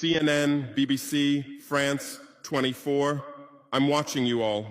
CNN, BBC, France, 24. I'm watching you all.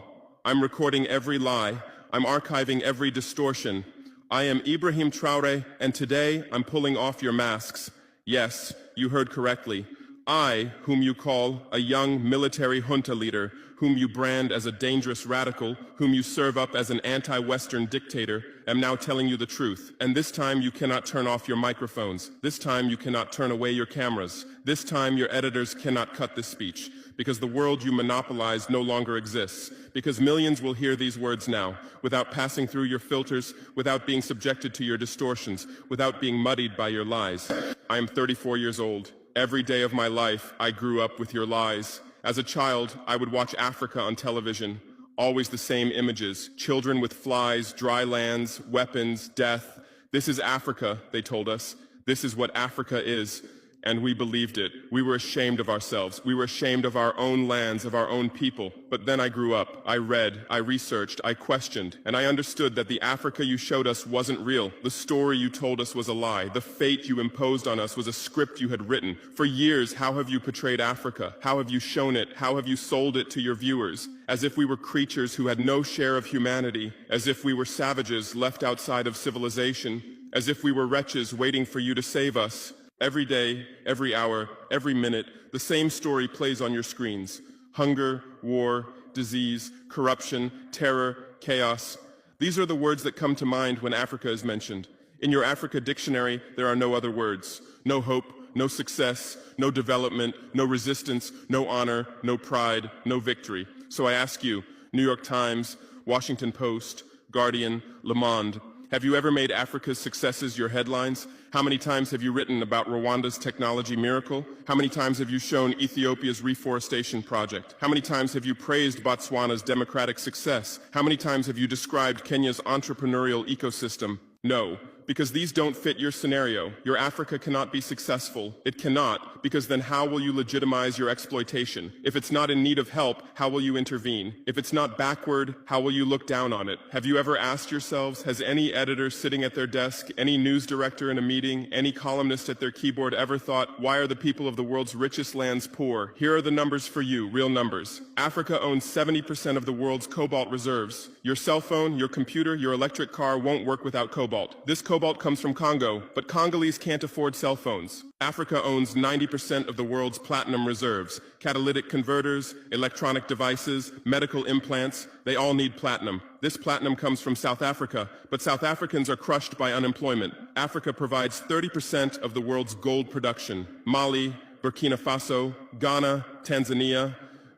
I'm recording every lie. I'm archiving every distortion. I am Ibrahim Traore, and today I'm pulling off your masks. Yes, you heard correctly. I, whom you call a young military junta leader, whom you brand as a dangerous radical, whom you serve up as an anti-Western dictator, am now telling you the truth. And this time you cannot turn off your microphones. This time you cannot turn away your cameras. This time your editors cannot cut this speech, because the world you monopolize no longer exists, because millions will hear these words now, without passing through your filters, without being subjected to your distortions, without being muddied by your lies. I am 34 years old. Every day of my life, I grew up with your lies. As a child, I would watch Africa on television. Always the same images. Children with flies, dry lands, weapons, death. This is Africa, they told us. This is what Africa is. And we believed it. We were ashamed of ourselves. We were ashamed of our own lands, of our own people. But then I grew up. I read, I researched, I questioned, and I understood that the Africa you showed us wasn't real. The story you told us was a lie. The fate you imposed on us was a script you had written. For years, how have you portrayed Africa? How have you shown it? How have you sold it to your viewers? As if we were creatures who had no share of humanity, as if we were savages left outside of civilization, as if we were wretches waiting for you to save us. Every day, every hour, every minute, the same story plays on your screens. Hunger, war, disease, corruption, terror, chaos. These are the words that come to mind when Africa is mentioned. In your Africa dictionary, there are no other words. No hope, no success, no development, no resistance, no honor, no pride, no victory. So I ask you, New York Times, Washington Post, Guardian, Le Monde, have you ever made Africa's successes your headlines? How many times have you written about Rwanda's technology miracle? How many times have you shown Ethiopia's reforestation project? How many times have you praised Botswana's democratic success? How many times have you described Kenya's entrepreneurial ecosystem? No, because these don't fit your scenario. Your Africa cannot be successful. It cannot, because then how will you legitimize your exploitation? If it's not in need of help, how will you intervene? If it's not backward, how will you look down on it? Have you ever asked yourselves, has any editor sitting at their desk, any news director in a meeting, any columnist at their keyboard ever thought, why are the people of the world's richest lands poor? Here are the numbers for you, real numbers. Africa owns 70% of the world's cobalt reserves. Your cell phone, your computer, your electric car won't work without cobalt. This cobalt comes from Congo, but Congolese can't afford cell phones. Africa owns 90% of the world's platinum reserves. Catalytic converters, electronic devices, medical implants, they all need platinum. This platinum comes from South Africa, but South Africans are crushed by unemployment. Africa provides 30% of the world's gold production. Mali, Burkina Faso, Ghana, Tanzania.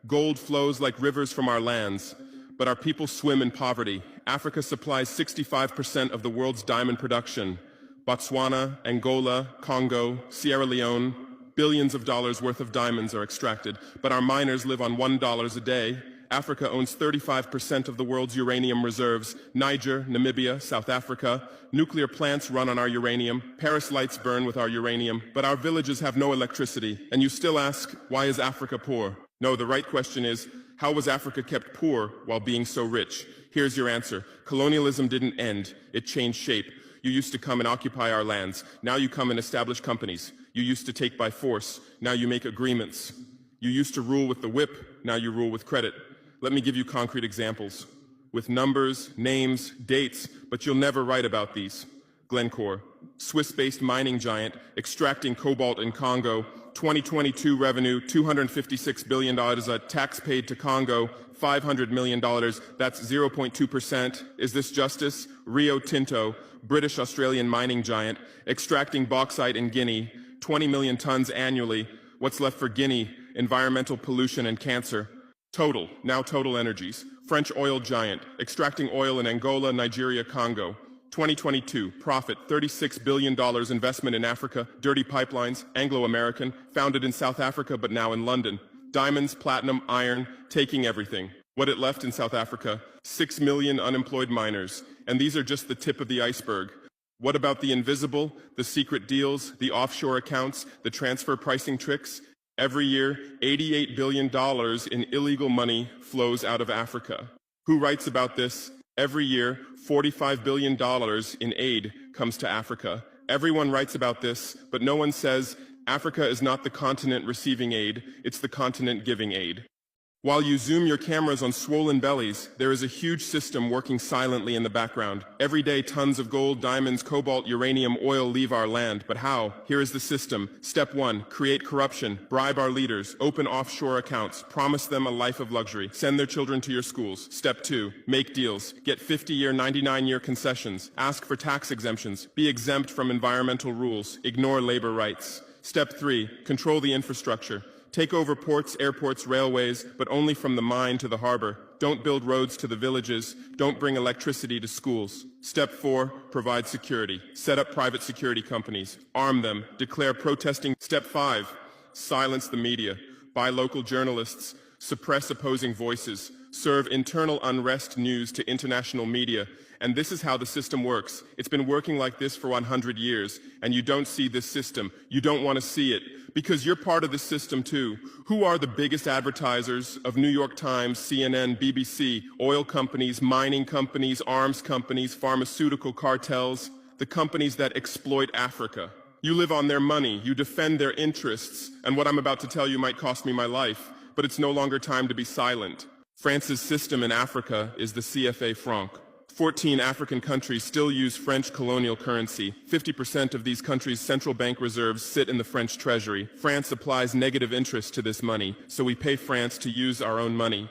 Gold flows like rivers from our lands, but our people swim in poverty. Africa supplies 65% of the world's diamond production. Botswana, Angola, Congo, Sierra Leone, billions of dollars worth of diamonds are extracted, but our miners live on $1 a day. Africa owns 35% of the world's uranium reserves. Niger, Namibia, South Africa. Nuclear plants run on our uranium. Paris lights burn with our uranium, but our villages have no electricity. And you still ask, why is Africa poor? No, the right question is, how was Africa kept poor while being so rich? Here's your answer. Colonialism didn't end. It changed shape. You used to come and occupy our lands. Now you come and establish companies. You used to take by force. Now you make agreements. You used to rule with the whip. Now you rule with credit. Let me give you concrete examples. With numbers, names, dates, but you'll never write about these. Glencore, Swiss-based mining giant, extracting cobalt in Congo. 2022 revenue, $256 billion, tax paid to Congo, $500 million, that's 0.2%. Is this justice? Rio Tinto, British-Australian mining giant, extracting bauxite in Guinea, 20 million tons annually. What's left for Guinea? Environmental pollution and cancer. Total, now Total Energies, French oil giant, extracting oil in Angola, Nigeria, Congo. 2022, profit, $36 billion investment in Africa, dirty pipelines, Anglo-American, founded in South Africa but now in London. Diamonds, platinum, iron, taking everything. What it left in South Africa? 6 million unemployed miners. And these are just the tip of the iceberg. What about the invisible, the secret deals, the offshore accounts, the transfer pricing tricks? Every year, $88 billion in illegal money flows out of Africa. Who writes about this? Every year, $45 billion in aid comes to Africa. Everyone writes about this, but no one says Africa is not the continent receiving aid, it's the continent giving aid. While you zoom your cameras on swollen bellies, there is a huge system working silently in the background. Every day, tons of gold, diamonds, cobalt, uranium, oil leave our land. But how? Here is the system. Step 1, create corruption, bribe our leaders, open offshore accounts, promise them a life of luxury, send their children to your schools. Step 2, make deals, get 50-year, 99-year concessions, ask for tax exemptions, be exempt from environmental rules, ignore labor rights. Step 3, control the infrastructure. Take over ports, airports, railways, but only from the mine to the harbor. Don't build roads to the villages. Don't bring electricity to schools. Step 4, provide security. Set up private security companies. Arm them. Declare protesting. Step 5, silence the media. Buy local journalists. Suppress opposing voices. Serve internal unrest news to international media. And this is how the system works. It's been working like this for 100 years, and you don't see this system. You don't want to see it, because you're part of the system too. Who are the biggest advertisers of New York Times, CNN, BBC, oil companies, mining companies, arms companies, pharmaceutical cartels, the companies that exploit Africa? You live on their money, you defend their interests, and what I'm about to tell you might cost me my life, but it's no longer time to be silent. France's system in Africa is the CFA franc. 14 African countries still use French colonial currency. 50% of these countries' central bank reserves sit in the French treasury. France applies negative interest to this money, so we pay France to use our own money.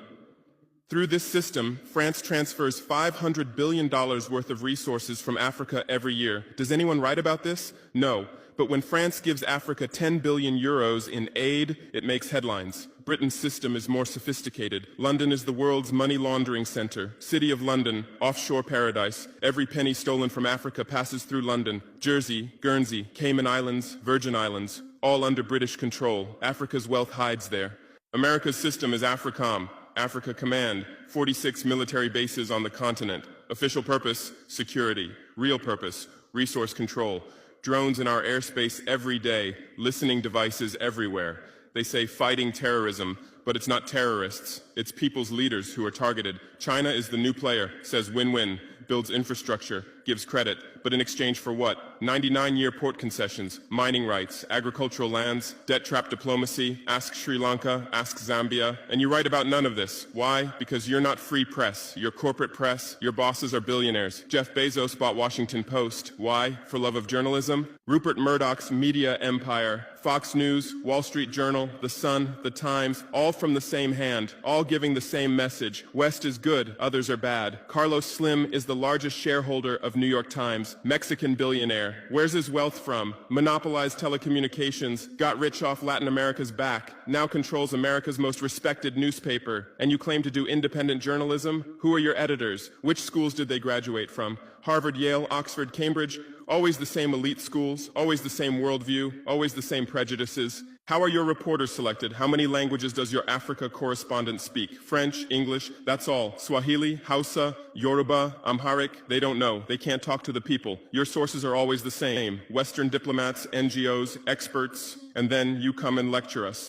Through this system, France transfers $500 billion worth of resources from Africa every year. Does anyone write about this? No. But when France gives Africa 10 billion euros in aid, it makes headlines. Britain's system is more sophisticated. London is the world's money laundering center. City of London, offshore paradise. Every penny stolen from Africa passes through London. Jersey, Guernsey, Cayman Islands, Virgin Islands, all under British control. Africa's wealth hides there. America's system is AFRICOM, Africa Command, 46 military bases on the continent. Official purpose, security. Real purpose, resource control. Drones in our airspace every day, listening devices everywhere. They say fighting terrorism, but it's not terrorists. It's people's leaders who are targeted. China is the new player, says win-win, builds infrastructure, gives credit, but in exchange for what? 99-year port concessions, mining rights, agricultural lands, debt-trap diplomacy, ask Sri Lanka, ask Zambia, and you write about none of this. Why? Because you're not free press. You're corporate press. Your bosses are billionaires. Jeff Bezos bought Washington Post. Why? For love of journalism? Rupert Murdoch's media empire, Fox News, Wall Street Journal, The Sun, The Times, all from the same hand, all giving the same message. West is good, others are bad. Carlos Slim is the largest shareholder of New York Times, Mexican billionaire. Where's his wealth from? Monopolized telecommunications, got rich off Latin America's back, now controls America's most respected newspaper. And you claim to do independent journalism? Who are your editors? Which schools did they graduate from? Harvard, Yale, Oxford, Cambridge? Always the same elite schools, always the same worldview, always the same prejudices. How are your reporters selected? How many languages does your Africa correspondent speak? French, English, that's all. Swahili, Hausa, Yoruba, Amharic, they don't know. They can't talk to the people. Your sources are always the same. Western diplomats, NGOs, experts, and then you come and lecture us.